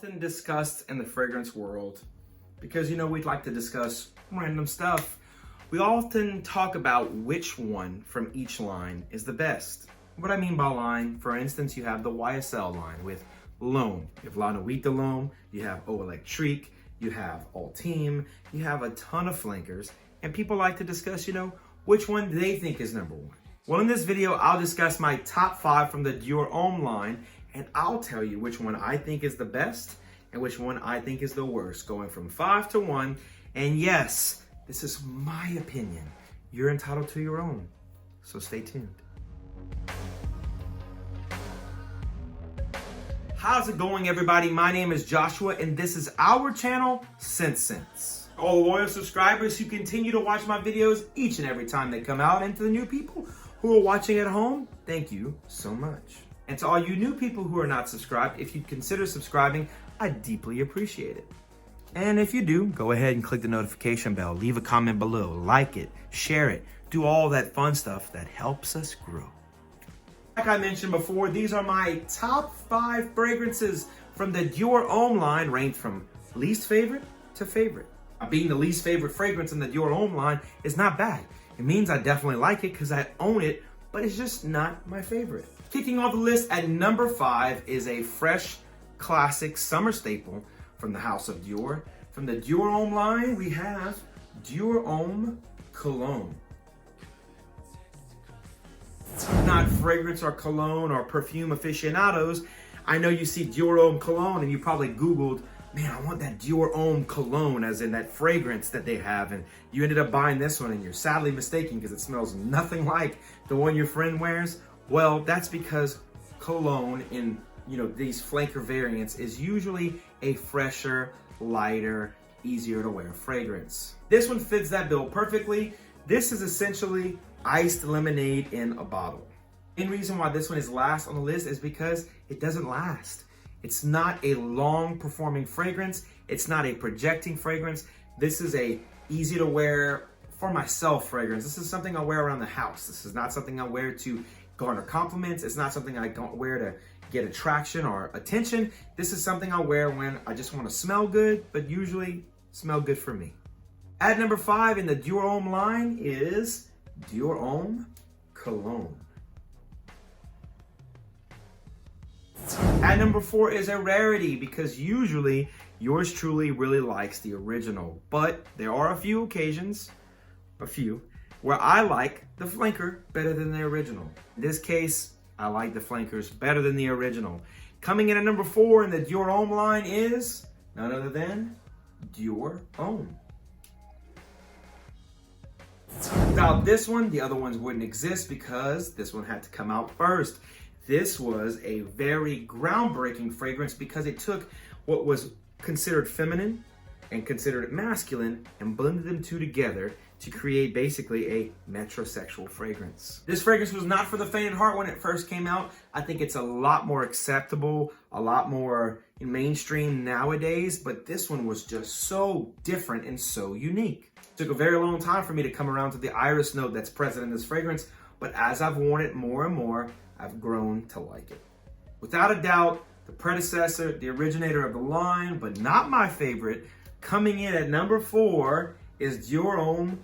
often discussed in the fragrance world, because we'd like to discuss random stuff. We often talk about which one from each line is the best. What I mean by line, for instance, you have the YSL line with L'Homme, you have La Nuit de L'Homme, you have Eau Electrique, you have Ultime, you have a ton of flankers, and people like to discuss, which one they think is number one. Well, in this video, I'll discuss my top 5 from the Dior Homme line, and I'll tell you which one I think is the best and which one I think is the worst, going from 5 to 1. And yes, this is my opinion. You're entitled to your own, so stay tuned. How's it going, everybody? My name is Joshua, and this is our channel, ScentSense. All the loyal subscribers who continue to watch my videos each and every time they come out, and to the new people who are watching at home, thank you so much. And to all you new people who are not subscribed, if you'd consider subscribing, I'd deeply appreciate it. And if you do, go ahead and click the notification bell, leave a comment below, like it, share it, do all that fun stuff that helps us grow. Like I mentioned before, these are my top 5 fragrances from the Dior Homme line, ranked from least favorite to favorite. Being the least favorite fragrance in the Dior Homme line is not bad. It means I definitely like it because I own it, but it's just not my favorite. Kicking off the list at number 5 is a fresh, classic summer staple from the house of Dior. From the Dior Homme line, we have Dior Homme Cologne. Not fragrance or cologne or perfume aficionados, I know you see Dior Homme Cologne and you probably Googled, man, I want that Dior Homme Cologne, as in that fragrance that they have, and you ended up buying this one and you're sadly mistaken because it smells nothing like the one your friend wears. Well, that's because cologne in these flanker variants is usually a fresher, lighter, easier to wear fragrance. This one fits that bill perfectly. This is essentially iced lemonade in a bottle. The main reason why this one is last on the list is because it doesn't last. It's not a long performing fragrance. It's not a projecting fragrance. This is a easy to wear for myself fragrance. This is something I wear around the house. This is not something I wear to garner compliments. It's not something I don't wear to get attraction or attention. This is something I wear when I just want to smell good, but usually smell good for me. At number 5 in the Dior Homme line is Dior Homme Cologne. At number 4 is a rarity because usually yours truly really likes the original, but there are a few occasions, where I like the flanker better than the original. In this case, I like the flankers better than the original. Coming in at number 4 in the Dior Homme line is none other than Dior Homme. Without this one, the other ones wouldn't exist because this one had to come out first. This was a very groundbreaking fragrance because it took what was considered feminine and considered masculine and blended them two together to create basically a metrosexual fragrance. This fragrance was not for the faint of heart when it first came out. I think it's a lot more acceptable, a lot more mainstream nowadays, but this one was just so different and so unique. It took a very long time for me to come around to the iris note that's present in this fragrance, but as I've worn it more and more, I've grown to like it. Without a doubt, the predecessor, the originator of the line, but not my favorite, coming in at number 4 is Dior Homme.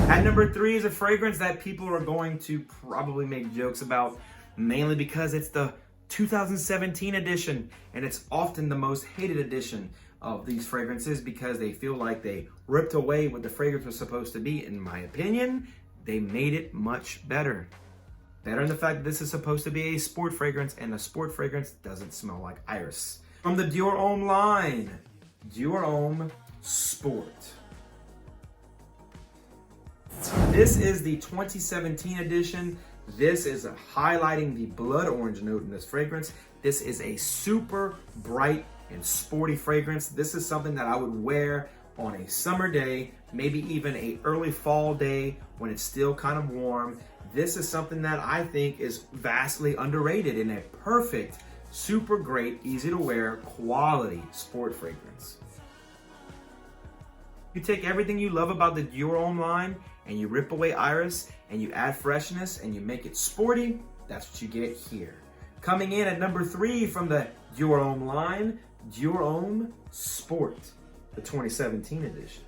At number 3 is a fragrance that people are going to probably make jokes about, mainly because it's the 2017 edition, and it's often the most hated edition of these fragrances because they feel like they ripped away what the fragrance was supposed to be. In my opinion, they made it much better. Better in the fact that this is supposed to be a sport fragrance, and a sport fragrance doesn't smell like iris. From the Dior Homme line, Dior Homme Sport. This is the 2017 edition. This is highlighting the blood orange note in this fragrance. This is a super bright and sporty fragrance. This is something that I would wear on a summer day, maybe even a early fall day when it's still kind of warm. This is something that I think is vastly underrated in a perfect, super great, easy to wear, quality sport fragrance. You take everything you love about the Dior Homme line and you rip away iris and you add freshness and you make it sporty, that's what you get here. Coming in at number 3 from the Dior Homme line, Dior Homme Sport, the 2017 edition.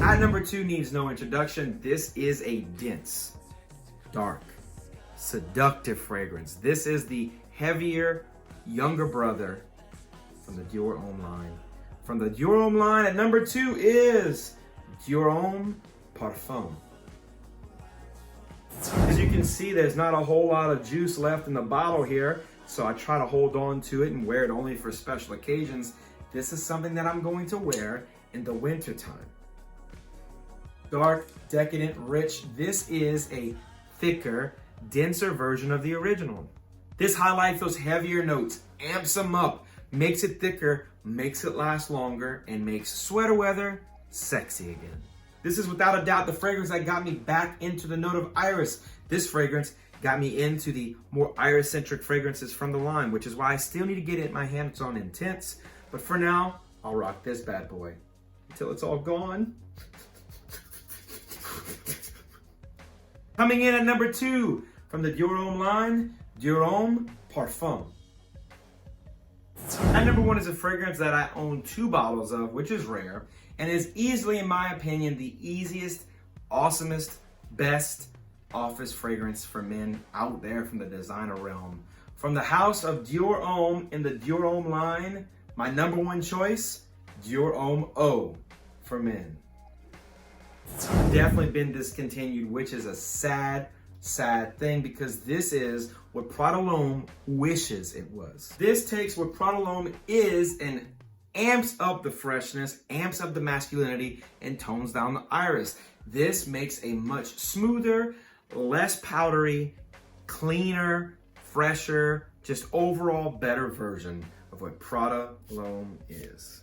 At number 2 needs no introduction. This is a dense, dark, seductive fragrance. This is the heavier, younger brother from the Dior Homme line. From the Dior Homme line at number 2 is Dior Homme Parfum. As you can see, there's not a whole lot of juice left in the bottle here, so I try to hold on to it and wear it only for special occasions. This is something that I'm going to wear in the winter time. Dark, decadent, rich. This is a thicker, denser version of the original. This highlights those heavier notes, amps them up, makes it thicker, makes it last longer, and makes sweater weather sexy again. This is without a doubt the fragrance that got me back into the note of iris. This fragrance got me into the more iris-centric fragrances from the line, which is why I still need to get it my hands on Intense. But for now, I'll rock this bad boy until it's all gone. Coming in at number 2 from the Dior Homme line, Dior Homme Parfum. At number 1 is a fragrance that I own 2 bottles of, which is rare, and is easily, in my opinion, the easiest, awesomest, best office fragrance for men out there from the designer realm. From the house of Dior Homme in the Dior Homme line, my number 1 choice, Dior Homme Eau for men. Definitely been discontinued, which is a sad, sad thing, because this is what Prada L'Homme wishes it was. This takes what Prada L'Homme is and amps up the freshness, amps up the masculinity, and tones down the iris. This makes a much smoother, less powdery, cleaner, fresher, just overall better version of what Prada L'Homme is.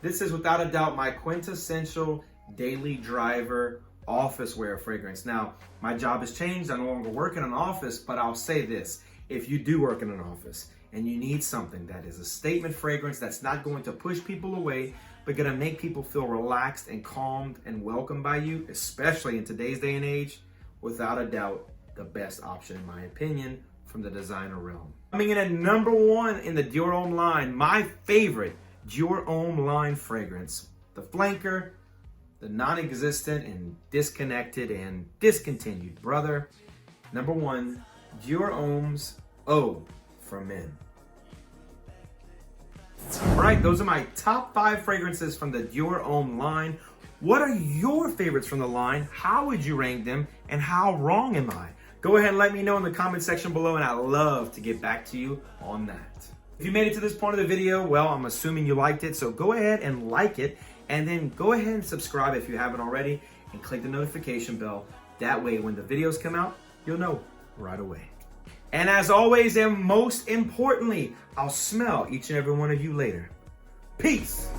This is without a doubt my quintessential daily driver office wear fragrance. Now, my job has changed. I no longer work in an office, but I'll say this. If you do work in an office and you need something that is a statement fragrance that's not going to push people away, but gonna make people feel relaxed and calmed and welcomed by you, especially in today's day and age, without a doubt, the best option in my opinion from the designer realm. Coming in at number 1 in the Dior Homme line, my favorite Dior Homme line fragrance, the flanker, the non-existent and disconnected and discontinued brother. Number 1, Dior Homme's Eau for men. All right, those are my top 5 fragrances from the Dior Homme line. What are your favorites from the line? How would you rank them? And how wrong am I? Go ahead and let me know in the comment section below, and I'd love to get back to you on that. If you made it to this point of the video, well, I'm assuming you liked it, so go ahead and like it, and then go ahead and subscribe if you haven't already, and click the notification bell. That way, when the videos come out, you'll know right away. And as always, and most importantly, I'll smell each and every one of you later. Peace.